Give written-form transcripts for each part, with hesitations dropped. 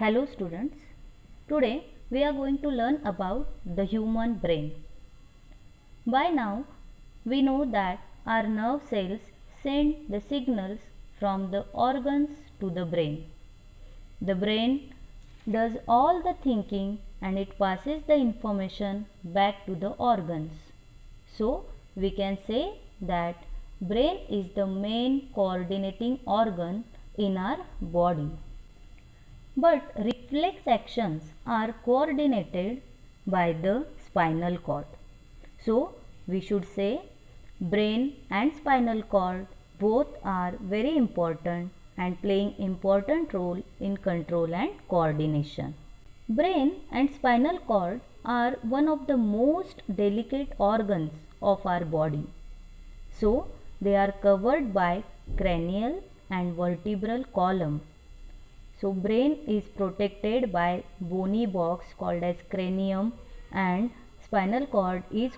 Hello students, today we are going to learn about the human brain. By now we know that our nerve cells send the signals from the organs to the brain. The brain does all the thinking and it passes the information back to the organs. So we can say that brain is the main coordinating organ in our body. But reflex actions are coordinated by the spinal cord. So we should say brain and spinal cord both are very important and playing important role in control and coordination. Brain and spinal cord are one of the most delicate organs of our body. So they are covered by cranial and vertebral column. So brain is protected by bony box called as cranium and spinal cord is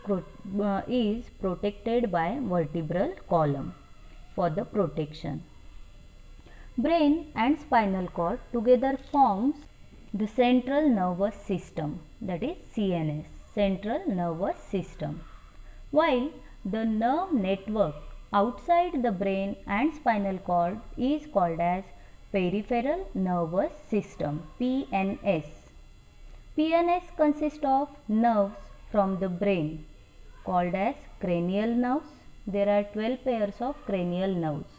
protected by vertebral column for the protection. Brain and spinal cord together forms the central nervous system, that is CNS, central nervous system. While the nerve network outside the brain and spinal cord is called as peripheral nervous system, PNS. PNS consists of nerves from the brain called as cranial nerves. There are 12 pairs of cranial nerves.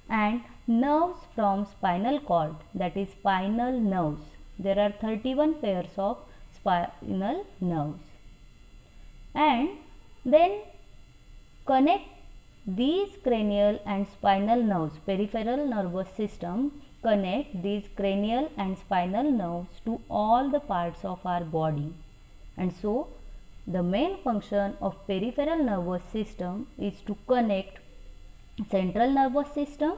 And nerves from spinal cord, that is spinal nerves. There are 31 pairs of spinal nerves. And then connect these cranial and spinal nerves, peripheral nervous system connect these cranial and spinal nerves to all the parts of our body. And so the main function of peripheral nervous system is to connect central nervous system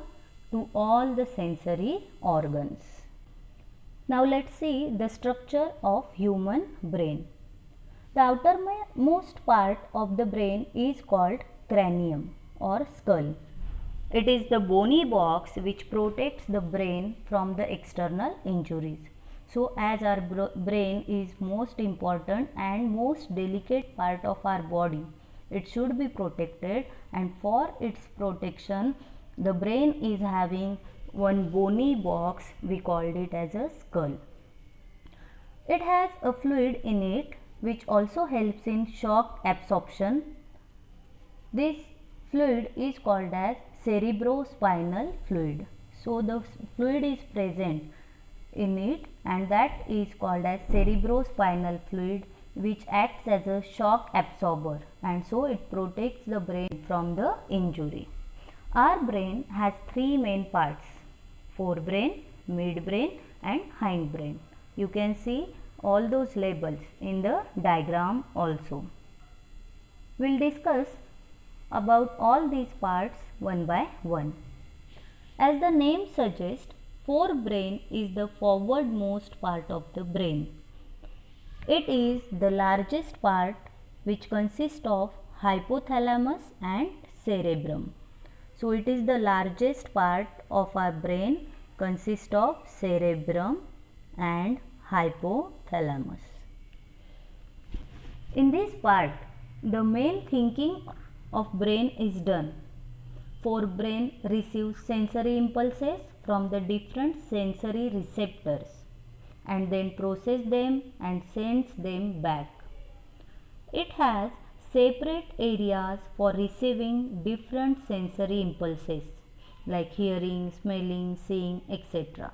to all the sensory organs. Now let's see the structure of human brain. The outermost part of the brain is called cranium or skull. It is the bony box which protects the brain from the external injuries. So as our brain is most important and most delicate part of our body, it should be protected, and for its protection the brain is having one bony box, we called it as a skull. It has a fluid in it which also helps in shock absorption. This fluid is called as cerebrospinal fluid. So the fluid is present in it and that is called as cerebrospinal fluid, which acts as a shock absorber, and so it protects the brain from the injury. Our brain has three main parts: forebrain, midbrain and hindbrain. You can see all those labels in the diagram also. We'll discuss about all these parts one by one. As the name suggests, forebrain is the forwardmost part of the brain. It is the largest part, which consists of hypothalamus and cerebrum. So it is the largest part of our brain, consists of cerebrum and hypothalamus. In this part, the main thinking of brain is done. Forebrain receives sensory impulses from the different sensory receptors and then process them and sends them back. It has separate areas for receiving different sensory impulses like hearing, smelling, seeing, etc.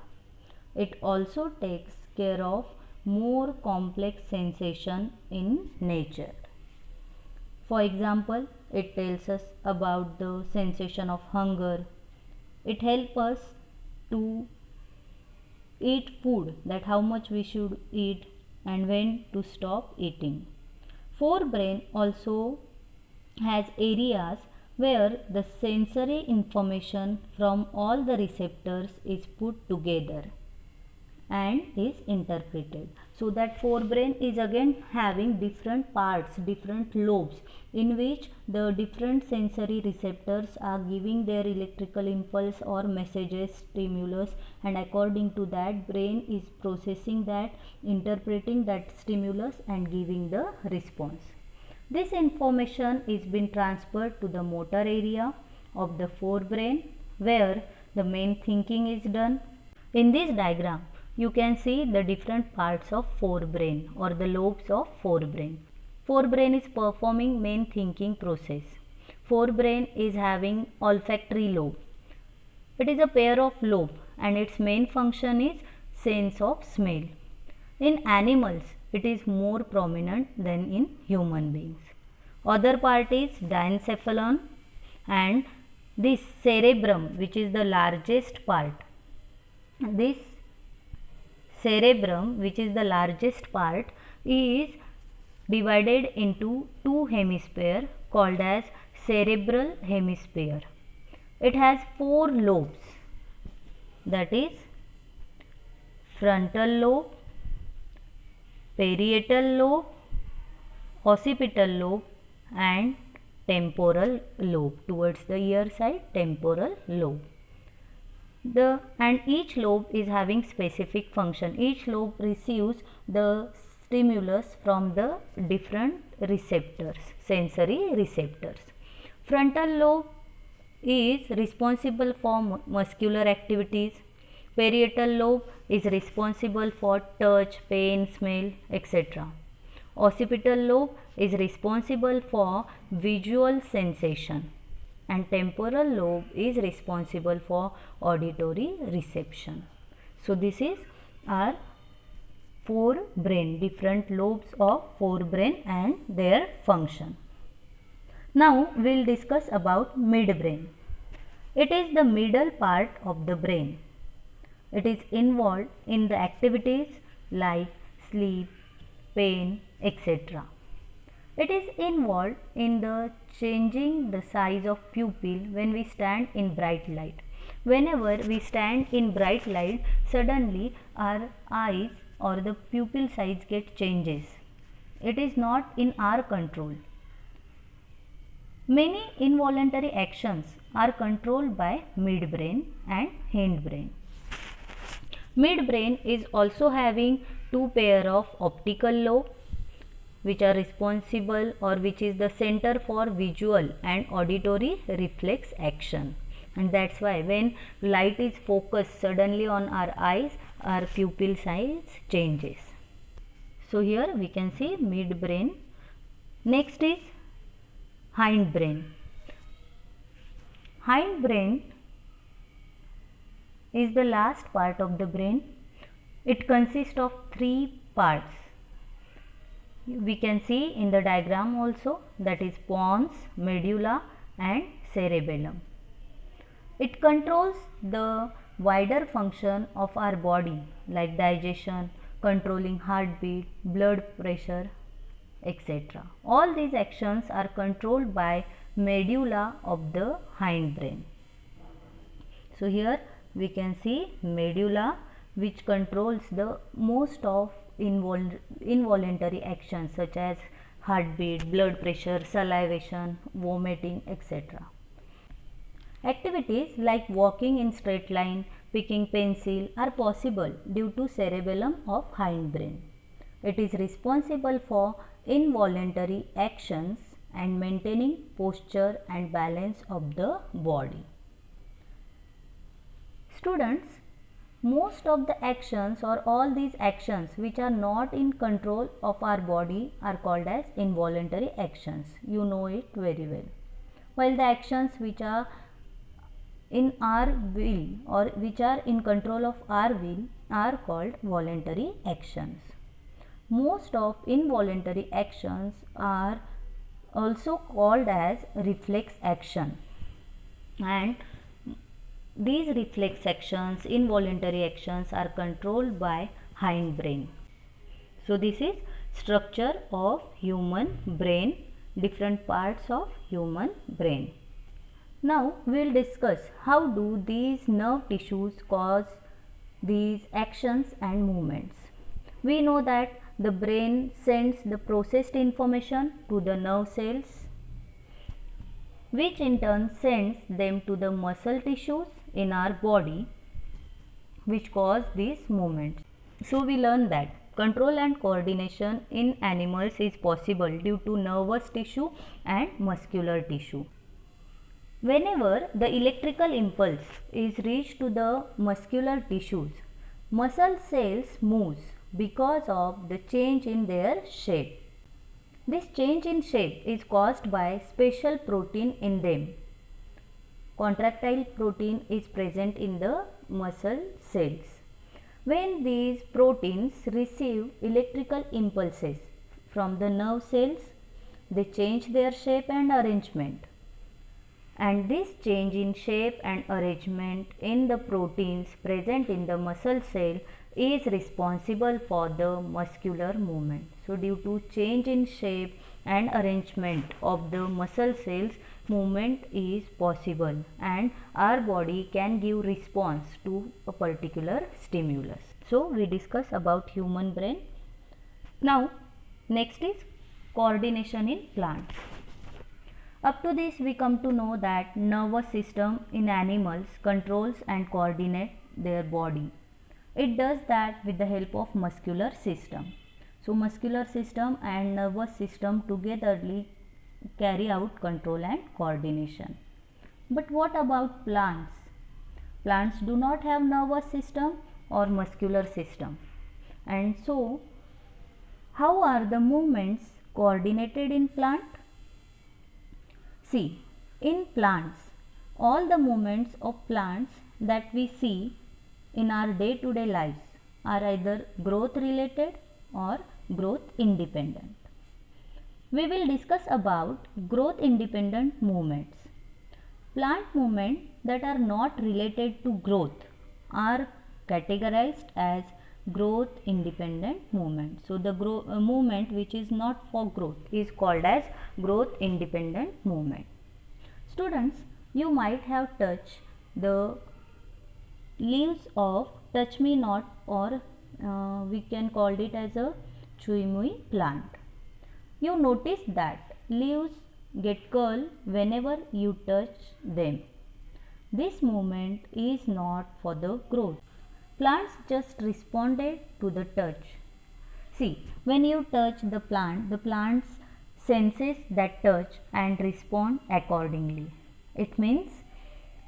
It also takes care of more complex sensation in nature. For example, it tells us about the sensation of hunger. It helps us to eat food, that how much we should eat and when to stop eating. Forebrain also has areas where the sensory information from all the receptors is put together. and is interpreted. So that forebrain is again having different parts, different lobes, in which the different sensory receptors are giving their electrical impulse or messages, stimulus, and according to that brain is processing that, interpreting that stimulus and giving the response. This information is being transferred to the motor area of the forebrain where the main thinking is done. In this diagram, you can see the different parts of forebrain or the lobes of forebrain. Forebrain is performing main thinking process. Forebrain is having olfactory lobe. It is a pair of lobe and its main function is sense of smell. In animals, it is more prominent than in human beings. Other part is diencephalon and this cerebrum, which is the largest part. This cerebrum, which is the largest part, is divided into two hemispheres called as cerebral hemisphere. It has four lobes, that is frontal lobe, parietal lobe, occipital lobe and temporal lobe. Towards the ear side, temporal lobe. And each lobe is having specific function. Each lobe receives the stimulus from the different receptors, sensory receptors. Frontal lobe is responsible for muscular activities. Parietal lobe is responsible for touch, pain, smell, etc. Occipital lobe is responsible for visual sensation and temporal lobe is responsible for auditory reception. So this is our forebrain, different lobes of forebrain and their function. Now we will discuss about midbrain. It is the middle part of the brain. It is involved in the activities like sleep, pain, etc. It is involved in the changing the size of pupil when we stand in bright light. Whenever we stand in bright light, suddenly our eyes or the pupil size get changes. It is not in our control. Many involuntary actions are controlled by midbrain and hindbrain. Midbrain is also having two pair of optical lobe which are responsible or which is the center for visual and auditory reflex action, and that's why when light is focused suddenly on our eyes, our pupil size changes. So here we can see midbrain. Next is hindbrain. Hindbrain is the last part of the brain. It consists of three parts. We can see in the diagram also, that is pons, medulla and cerebellum. It controls the wider function of our body like digestion, controlling heartbeat, blood pressure, etc. All these actions are controlled by medulla of the hindbrain. So here we can see medulla, which controls the most of involuntary actions such as heartbeat, blood pressure, salivation, vomiting, etc. Activities like walking in straight line, picking pencil are possible due to cerebellum of hindbrain. It is responsible for involuntary actions and maintaining posture and balance of the body. Students, most of the actions or all these actions which are not in control of our body are called as involuntary actions. You know it very well. While the actions which are in our will or which are in control of our will are called voluntary actions. Most of involuntary actions are also called as reflex action, and these reflex actions, involuntary actions are controlled by hindbrain. So this is structure of human brain, different parts of human brain. Now we will discuss how do these nerve tissues cause these actions and movements. We know that the brain sends the processed information to the nerve cells, which in turn sends them to the muscle tissues in our body, which cause these movements. So we learn that control and coordination in animals is possible due to nervous tissue and muscular tissue. Whenever the electrical impulse is reached to the muscular tissues, muscle cells moves because of the change in their shape. This change in shape is caused by special protein in them. Contractile protein is present in the muscle cells. When these proteins receive electrical impulses from the nerve cells, they change their shape and arrangement. And this change in shape and arrangement in the proteins present in the muscle cell is responsible for the muscular movement. So due to change in shape and arrangement of the muscle cells, movement is possible and our body can give response to a particular stimulus. So we discuss about human brain. Now next is coordination in plants. Up to this we come to know that nervous system in animals controls and coordinate their body. It does that with the help of muscular system. So muscular system and nervous system togetherly carry out control and coordination. But what about plants? Plants do not have nervous system or muscular system. And so how are the movements coordinated in plant? See, in plants, all the movements of plants that we see in our day-to-day lives are either growth related or growth independent. We will discuss about growth independent movements. Plant movements that are not related to growth are categorized as growth independent movement. So the movement which is not for growth is called as growth independent movement. Students, you might have touched the leaves of touch me not, or we can call it as a chui mui plant. You notice that leaves get curl whenever you touch them. This movement is not for the growth. Plants just responded to the touch. See, when you touch the plant senses that touch and respond accordingly. It means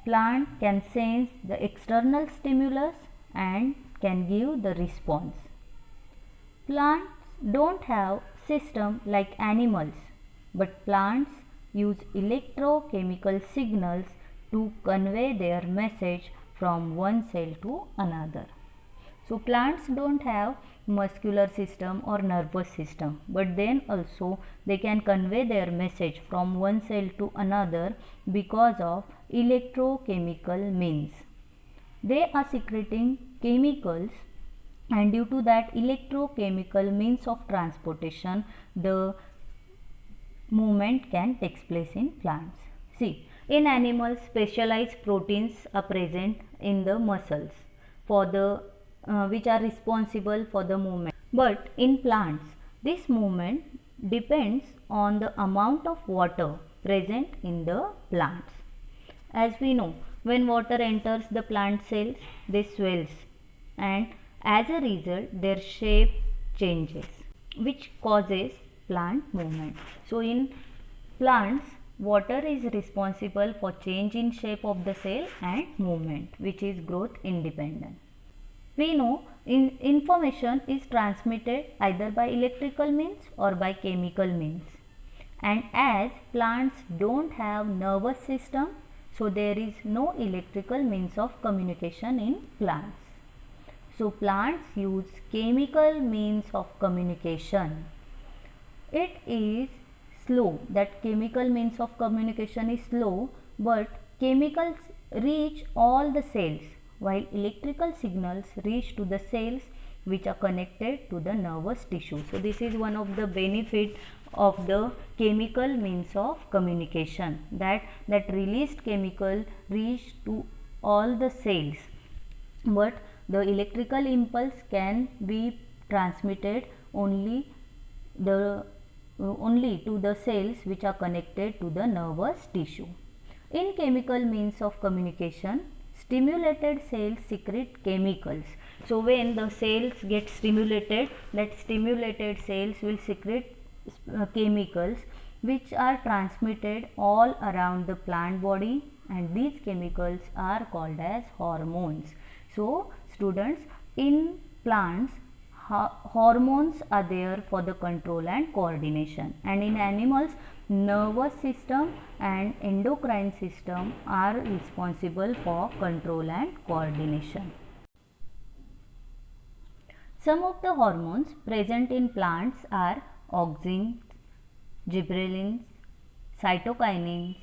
plant can sense the external stimulus and can give the response. Plants don't have system like animals, but plants use electrochemical signals to convey their message from one cell to another. So plants don't have muscular system or nervous system, but then also they can convey their message from one cell to another because of electrochemical means. They are secreting chemicals, and due to that electrochemical means of transportation, the movement can take place in plants. See, in animals, specialized proteins are present in the muscles for the which are responsible for the movement. But in plants, this movement depends on the amount of water present in the plants. As we know, when water enters the plant cells, they swells, and as a result their shape changes, which causes plant movement. So in plants, water is responsible for change in shape of the cell and movement, which is growth independent. We know information is transmitted either by electrical means or by chemical means. And as plants don't have nervous system, so there is no electrical means of communication in plants. So plants use chemical means of communication. It is slow, that chemical means of communication is slow, but chemicals reach all the cells, while electrical signals reach to the cells which are connected to the nervous tissue. So this is one of the benefit of the chemical means of communication, that released chemical reach to all the cells, but the electrical impulse can be transmitted only to the cells which are connected to the nervous tissue. In chemical means of communication, stimulated cells secrete chemicals. So when the cells get stimulated, that stimulated cells will secrete chemicals which are transmitted all around the plant body, and these chemicals are called as hormones. So students, in plants hormones are there for the control and coordination, and in animals nervous system and endocrine system are responsible for control and coordination. Some of the hormones present in plants are auxins, gibberellins, cytokinins,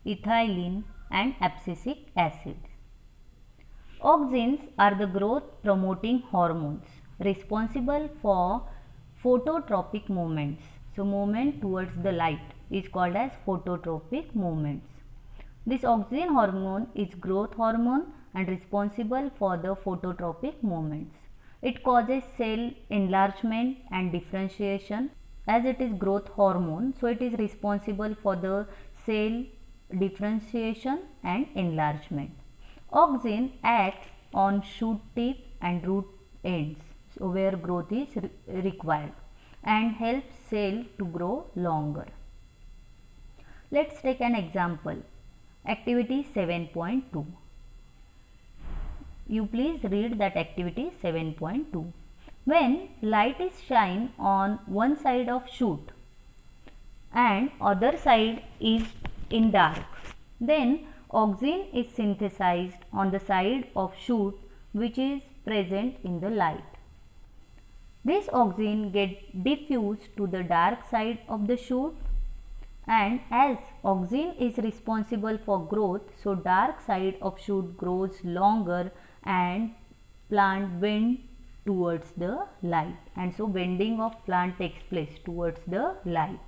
ethylene and abscisic acids. Auxins are the growth promoting hormones responsible for phototropic movements. So movement towards the light is called as phototropic movements. This auxin hormone is growth hormone and responsible for the phototropic movements. It causes cell enlargement and differentiation. As it is growth hormone, so it is responsible for the cell differentiation and enlargement. Auxin acts on shoot tip and root ends, so where growth is required, and helps cell to grow longer. Let's take an example. Activity 7.2. You please read that activity 7.2. When light is shine on one side of shoot and other side is in dark, then auxin is synthesized on the side of shoot which is present in the light. This auxin get diffused to the dark side of the shoot, and as auxin is responsible for growth, so dark side of shoot grows longer and plant bend towards the light, and so bending of plant takes place towards the light.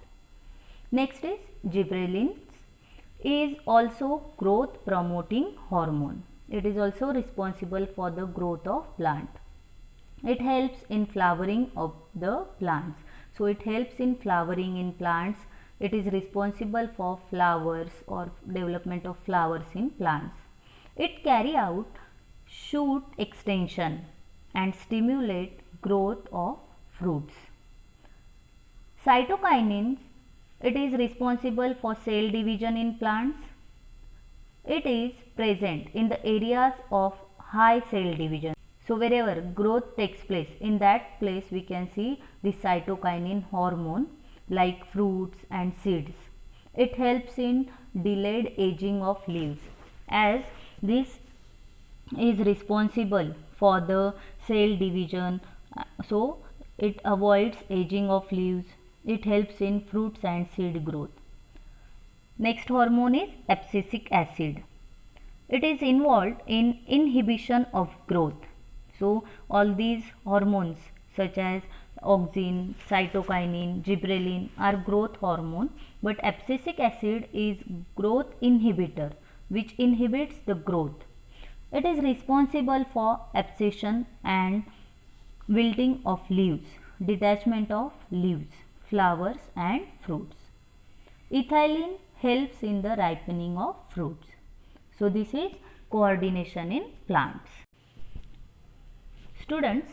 Next is gibberellins, is also growth promoting hormone. It is also responsible for the growth of plant. It helps in flowering of the plants. So it helps in flowering in plants. It is responsible for flowers or development of flowers in plants. It carry out shoot extension and stimulate growth of fruits. Cytokinins, it is responsible for cell division in plants. It is present in the areas of high cell division. So wherever growth takes place, in that place we can see the cytokinin hormone like fruits and seeds. It helps in delayed aging of leaves, as this is responsible for the cell division, so it avoids aging of leaves. It helps in fruits and seed growth. Next hormone is abscisic acid. It is involved in inhibition of growth. So all these hormones such as auxin, cytokinin, gibberellin are growth hormone, but abscisic acid is growth inhibitor which inhibits the growth. It is responsible for abscission and wilting of leaves, detachment of leaves, flowers and fruits. Ethylene helps in the ripening of fruits. So this is coordination in plants. Students,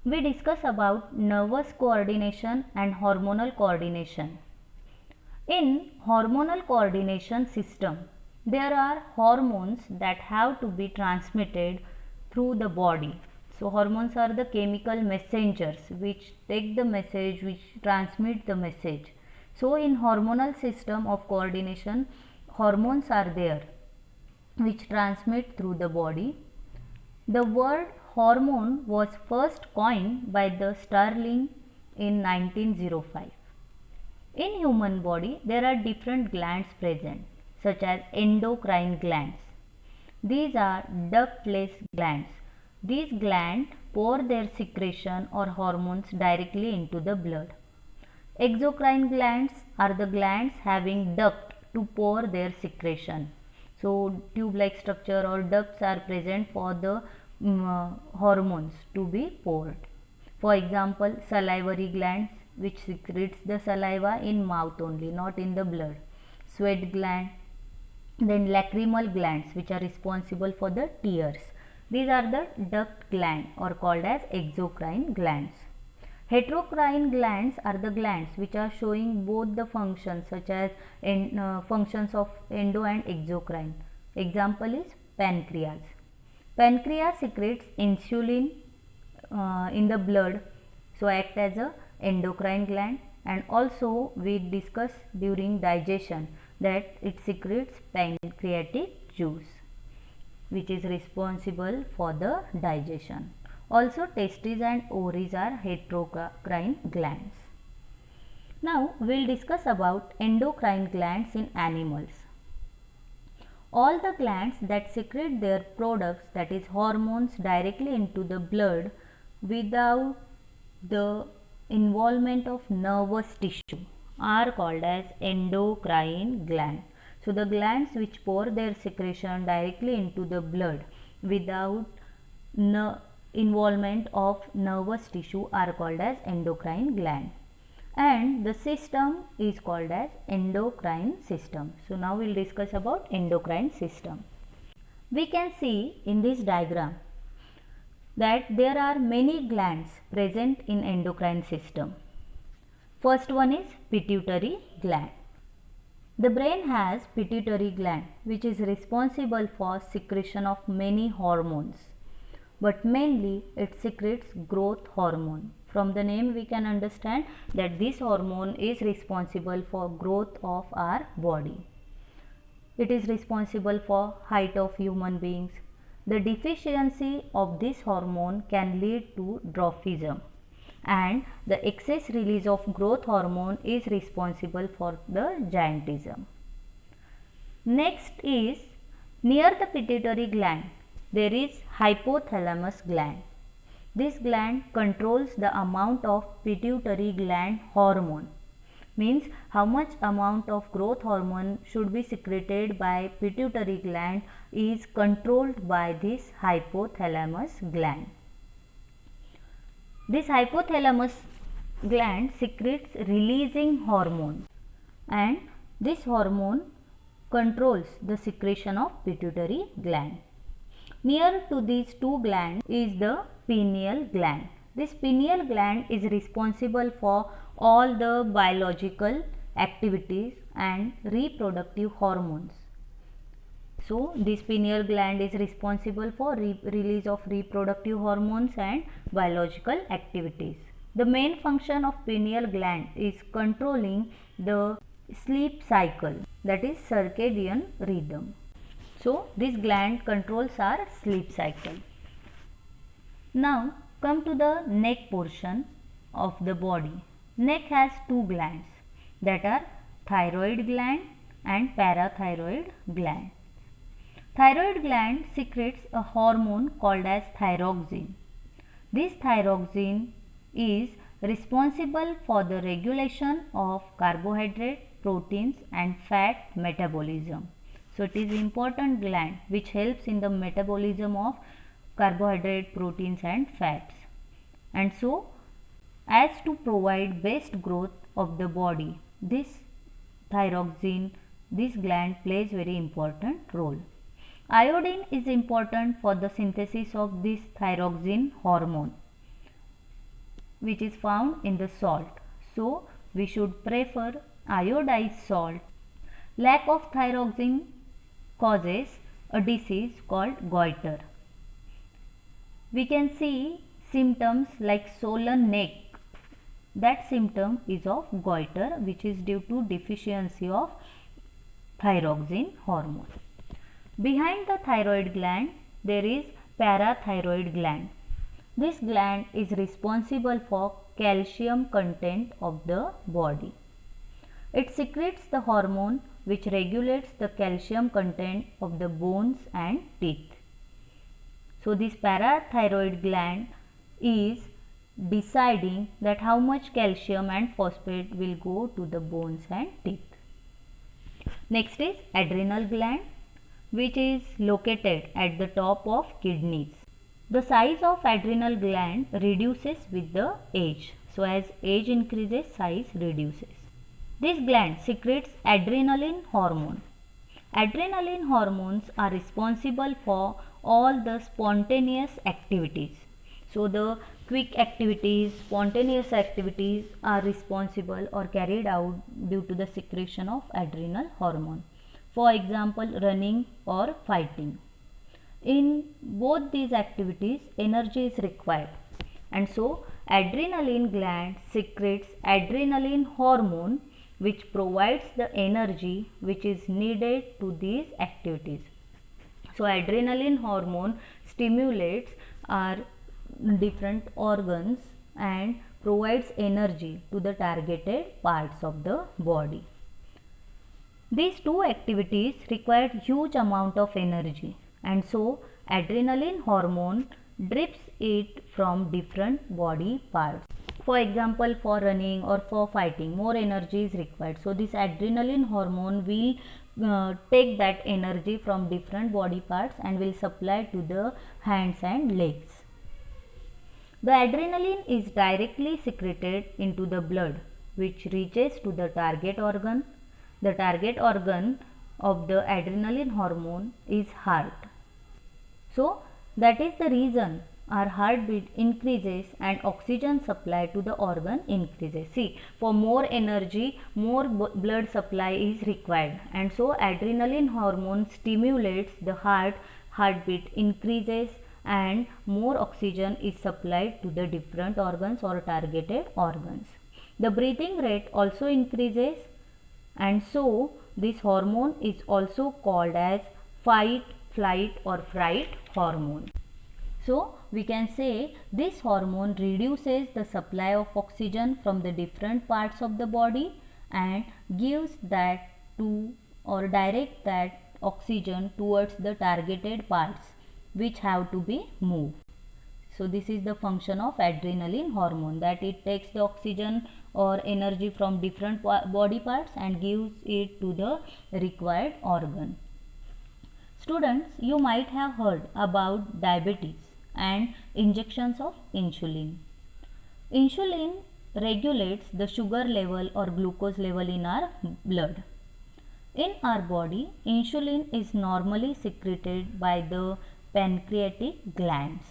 we discuss about nervous coordination and hormonal coordination. In hormonal coordination system, there are hormones that have to be transmitted through the body. So hormones are the chemical messengers which take the message, which transmit the message. So in hormonal system of coordination, hormones are there which transmit through the body. The word hormone was first coined by the Starling in 1905. In human body, there are different glands present, such as endocrine glands. These are ductless glands. These glands pour their secretion or hormones directly into the blood. Exocrine glands are the glands having duct to pour their secretion. So tube-like structure or ducts are present for the hormones to be poured. For example, salivary glands which secretes the saliva in mouth only, not in the blood. Sweat gland, then lacrimal glands which are responsible for the tears. These are the duct gland or called as exocrine glands. Heterocrine glands are the glands which are showing both the functions such as functions of endo and exocrine. Example is pancreas. Pancreas secretes insulin in the blood, so act as a endocrine gland, and also we discussed during digestion that it secretes pancreatic juice which is responsible for the digestion. Also testes and ovaries are heterocrine glands. Now we will discuss about endocrine glands in animals. All the glands that secrete their products, that is hormones, directly into the blood without the involvement of nervous tissue are called as endocrine gland. So the glands which pour their secretion directly into the blood without involvement of nervous tissue are called as endocrine gland, and the system is called as endocrine system. So now we will discuss about endocrine system. We can see in this diagram that there are many glands present in endocrine system. First one is pituitary gland. The brain has pituitary gland which is responsible for secretion of many hormones, but mainly it secretes growth hormone. From the name we can understand that this hormone is responsible for growth of our body. It is responsible for height of human beings. The deficiency of this hormone can lead to dwarfism, and the excess release of growth hormone is responsible for the giantism. Next is, near the pituitary gland there is hypothalamus gland. This gland controls the amount of pituitary gland hormone, means how much amount of growth hormone should be secreted by pituitary gland is controlled by this hypothalamus gland. This hypothalamus gland secretes releasing hormone, and this hormone controls the secretion of pituitary gland. Near to these two glands is the pineal gland. This pineal gland is responsible for all the biological activities and reproductive hormones. So this pineal gland is responsible for release of reproductive hormones and biological activities. The main function of pineal gland is controlling the sleep cycle, that is circadian rhythm. So this gland controls our sleep cycle. Now come to the neck portion of the body. Neck has two glands, that are thyroid gland and parathyroid gland. Thyroid gland secretes a hormone called as thyroxine. This thyroxine is responsible for the regulation of carbohydrate, proteins and fat metabolism. So it is important gland which helps in the metabolism of carbohydrate, proteins and fats. And so as to provide best growth of the body, this thyroxine, this gland plays very important role. Iodine is important for the synthesis of this thyroxine hormone which is found in the salt. So we should prefer iodized salt. Lack of thyroxine causes a disease called goiter. We can see symptoms like swollen neck. That symptom is of goiter, which is due to deficiency of thyroxine hormone. Behind the thyroid gland there is parathyroid gland. This gland is responsible for calcium content of the body. It secretes the hormone which regulates the calcium content of the bones and teeth. So this parathyroid gland is deciding that how much calcium and phosphate will go to the bones and teeth. Next is adrenal gland, which is located at the top of kidneys. The size of adrenal gland reduces with the age. So as age increases, size reduces. This gland secretes adrenaline hormone. Adrenaline hormones are responsible for all the spontaneous activities. So the quick activities, spontaneous activities are responsible or carried out due to the secretion of adrenal hormone. For example, running or fighting. In both these activities, energy is required, and so adrenaline gland secretes adrenaline hormone which provides the energy which is needed to these activities. So adrenaline hormone stimulates our different organs and provides energy to the targeted parts of the body. These two activities require huge amount of energy, and so adrenaline hormone drips it from different body parts. For example, for running or for fighting, more energy is required. So this adrenaline hormone will take that energy from different body parts and will supply to the hands and legs. The adrenaline is directly secreted into the blood, which reaches to the target organ. The target organ of the adrenaline hormone is heart. So that is the reason our heartbeat increases and oxygen supply to the organ increases. See, for more energy, more blood supply is required, and so adrenaline hormone stimulates the heartbeat increases and more oxygen is supplied to the different organs or targeted organs. The breathing rate also increases, and so this hormone is also called as fight, flight or fright hormone. So we can say this hormone reduces the supply of oxygen from the different parts of the body and gives that to or direct that oxygen towards the targeted parts which have to be moved. So this is the function of adrenaline hormone, that it takes the oxygen or energy from different body parts and gives it to the required organ. Students, you might have heard about diabetes and injections of insulin. Insulin regulates the sugar level or glucose level in our blood. In our body, insulin is normally secreted by the pancreatic glands,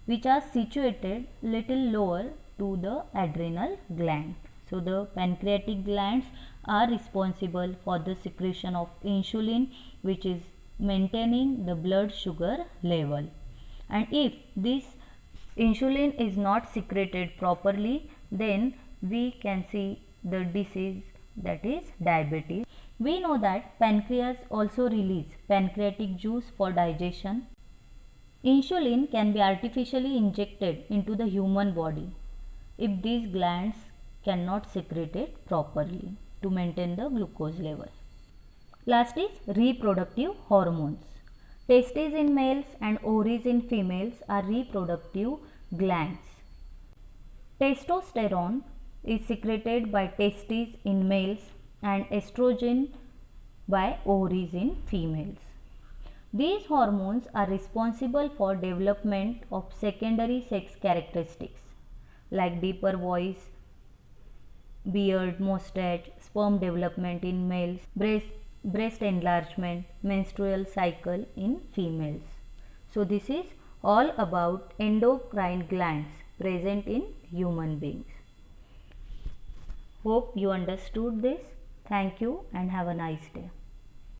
which are situated little lower to the adrenal gland. So the pancreatic glands are responsible for the secretion of insulin, which is maintaining the blood sugar level. And if this insulin is not secreted properly, then we can see the disease, that is diabetes. We know that pancreas also release pancreatic juice for digestion. Insulin can be artificially injected into the human body if these glands cannot secrete it properly to maintain the glucose level. Last is reproductive hormones. Testes in males and ovaries in females are reproductive glands. Testosterone is secreted by testes in males and estrogen by ovaries in females. These hormones are responsible for development of secondary sex characteristics like deeper voice, beard, mustache, sperm development in males, breast enlargement, menstrual cycle in females. So this is all about endocrine glands present in human beings. Hope you understood this. Thank you and have a nice day.